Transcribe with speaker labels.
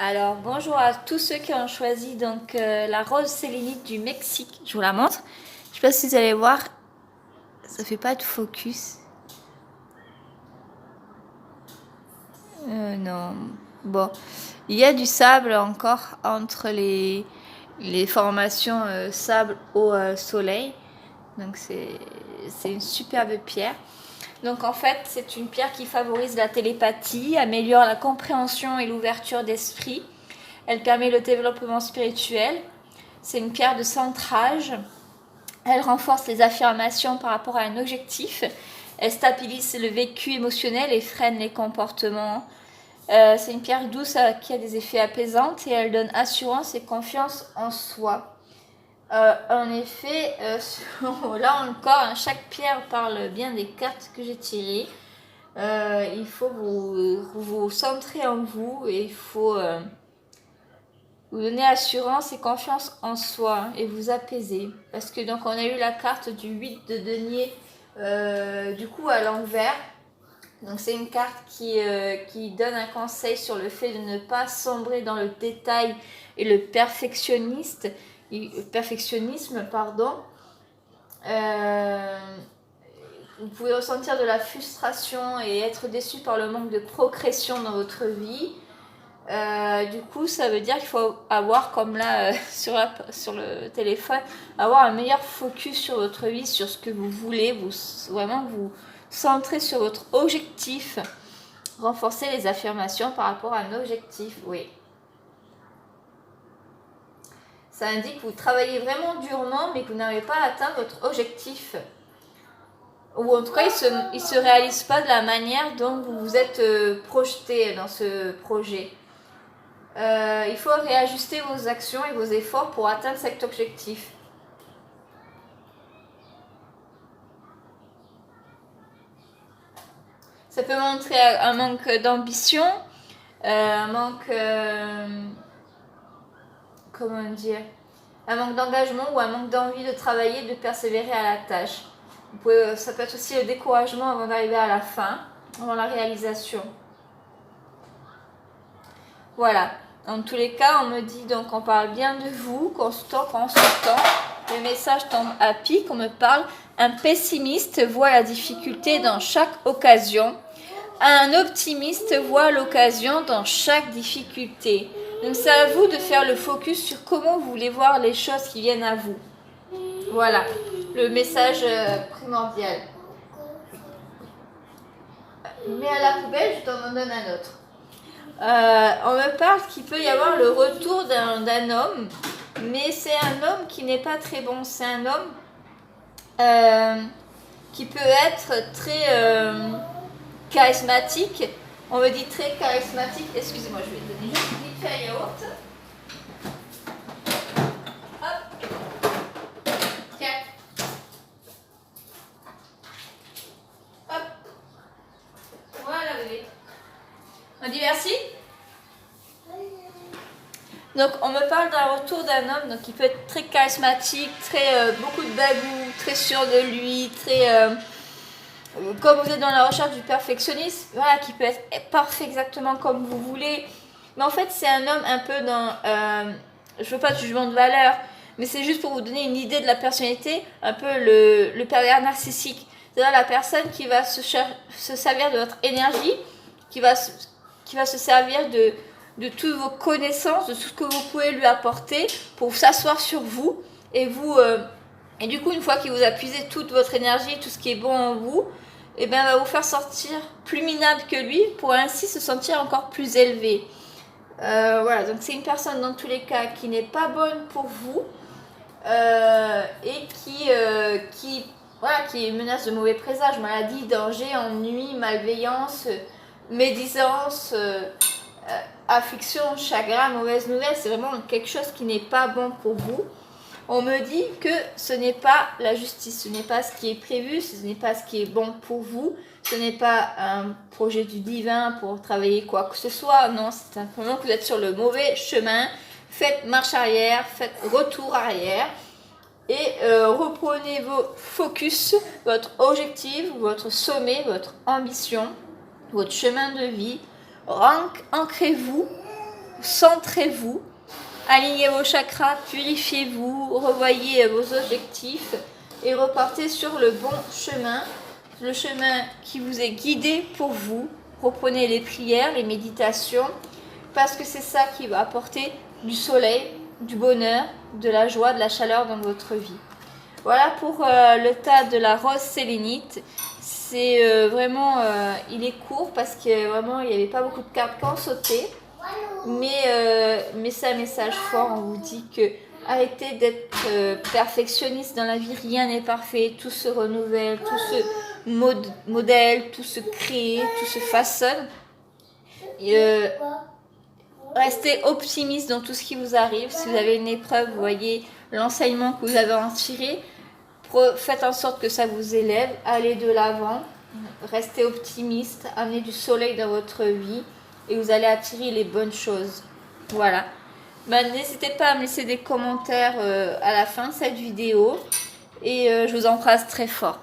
Speaker 1: Alors, bonjour à tous ceux qui ont choisi donc la rose sélénite du Mexique. Je vous la montre. Je sais pas si vous allez voir, ça fait pas de focus. Non. Bon, il y a du sable encore entre les formations sable au soleil. Donc c'est une superbe pierre. Donc en fait, c'est une pierre qui favorise la télépathie, améliore la compréhension et l'ouverture d'esprit. Elle permet le développement spirituel. C'est une pierre de centrage. Elle renforce les affirmations par rapport à un objectif. Elle stabilise le vécu émotionnel et freine les comportements. C'est une pierre douce qui a des effets apaisants et elle donne assurance et confiance en soi. En effet, là encore, chaque pierre parle bien des cartes que j'ai tirées. Il faut vous centrer en vous et il faut vous donner assurance et confiance en soi et vous apaiser. Parce que donc on a eu la carte du 8 de denier du coup à l'envers. Donc c'est une carte qui donne un conseil sur le fait de ne pas sombrer dans le détail et le perfectionnisme. Vous pouvez ressentir de la frustration et être déçu par le manque de progression dans votre vie. Du coup, ça veut dire qu'il faut avoir, comme là sur le téléphone, avoir un meilleur focus sur votre vie, sur ce que vous voulez, vraiment vous centrer sur votre objectif, renforcer les affirmations par rapport à un objectif, oui. Ça indique que vous travaillez vraiment durement, mais que vous n'avez pas atteint votre objectif. Ou en tout cas, il ne se réalise pas de la manière dont vous vous êtes projeté dans ce projet. Il faut réajuster vos actions et vos efforts pour atteindre cet objectif. Ça peut montrer un manque d'ambition, un manque, comment dire, un manque d'engagement ou un manque d'envie de travailler, de persévérer à la tâche. Ça peut être aussi le découragement avant d'arriver à la fin, avant la réalisation. Voilà. Dans tous les cas, on me dit donc on parle bien de vous, consultant. Le message tombe à pic, on me parle. Un pessimiste voit la difficulté dans chaque occasion. Un optimiste voit l'occasion dans chaque difficulté. Donc c'est à vous de faire le focus sur comment vous voulez voir les choses qui viennent à vous. Voilà, le message primordial. Mais à la poubelle, je t'en donne un autre. On me parle qu'il peut y avoir le retour d'un homme, mais c'est un homme qui n'est pas très bon. C'est un homme qui peut être très charismatique. On me dit très charismatique. Excusez-moi, je vais te donner juste une petite feuille haute. Hop. Tiens. Hop. Voilà, bébé. On dit merci. Donc on me parle d'un retour d'un homme donc, qui peut être très charismatique, très beaucoup de bagou, très sûr de lui, très comme vous êtes dans la recherche du perfectionnisme, voilà, qui peut être parfait exactement comme vous voulez. Mais en fait c'est un homme un peu dans, je veux pas de jugement de valeur, mais c'est juste pour vous donner une idée de la personnalité, un peu le pervers narcissique. C'est-à-dire la personne qui va se servir de votre énergie, qui va se servir de toutes vos connaissances, de tout ce que vous pouvez lui apporter pour s'asseoir sur vous. Et du coup, une fois qu'il vous a puisé toute votre énergie, tout ce qui est bon en vous, et ben, va vous faire sortir plus minable que lui pour ainsi se sentir encore plus élevé. Voilà, donc c'est une personne dans tous les cas qui n'est pas bonne pour vous et qui menace de mauvais présages, maladie, danger, ennui, malveillance, médisance, affliction, chagrin, mauvaise nouvelle. C'est vraiment quelque chose qui n'est pas bon pour vous. On me dit que ce n'est pas la justice, ce n'est pas ce qui est prévu, ce n'est pas ce qui est bon pour vous, ce n'est pas un projet du divin pour travailler quoi que ce soit, non, c'est simplement que vous êtes sur le mauvais chemin. Faites marche arrière, faites retour arrière et reprenez vos focus, votre objectif, votre sommet, votre ambition, votre chemin de vie. Ancrez-vous centrez-vous, alignez vos chakras, purifiez-vous, revoyez vos objectifs et repartez sur le bon chemin, le chemin qui vous est guidé pour vous. Reprenez les prières, les méditations, parce que c'est ça qui va apporter du soleil, du bonheur, de la joie, de la chaleur dans votre vie. Voilà pour le tas de la rose sélénite. C'est vraiment, il est court parce que vraiment il n'y avait pas beaucoup de cartes qui ont sauté. Mais c'est un message fort. On vous dit que arrêtez d'être perfectionniste dans la vie. Rien n'est parfait. Tout se renouvelle, tout se modèle, tout se crée, tout se façonne. Restez optimiste dans tout ce qui vous arrive. Si vous avez une épreuve, vous voyez l'enseignement que vous avez en tiré. Faites en sorte que ça vous élève. Allez de l'avant. Restez optimiste. Amenez du soleil dans votre vie. Et vous allez attirer les bonnes choses. Voilà. N'hésitez pas à me laisser des commentaires à la fin de cette vidéo. Et je vous embrasse très fort.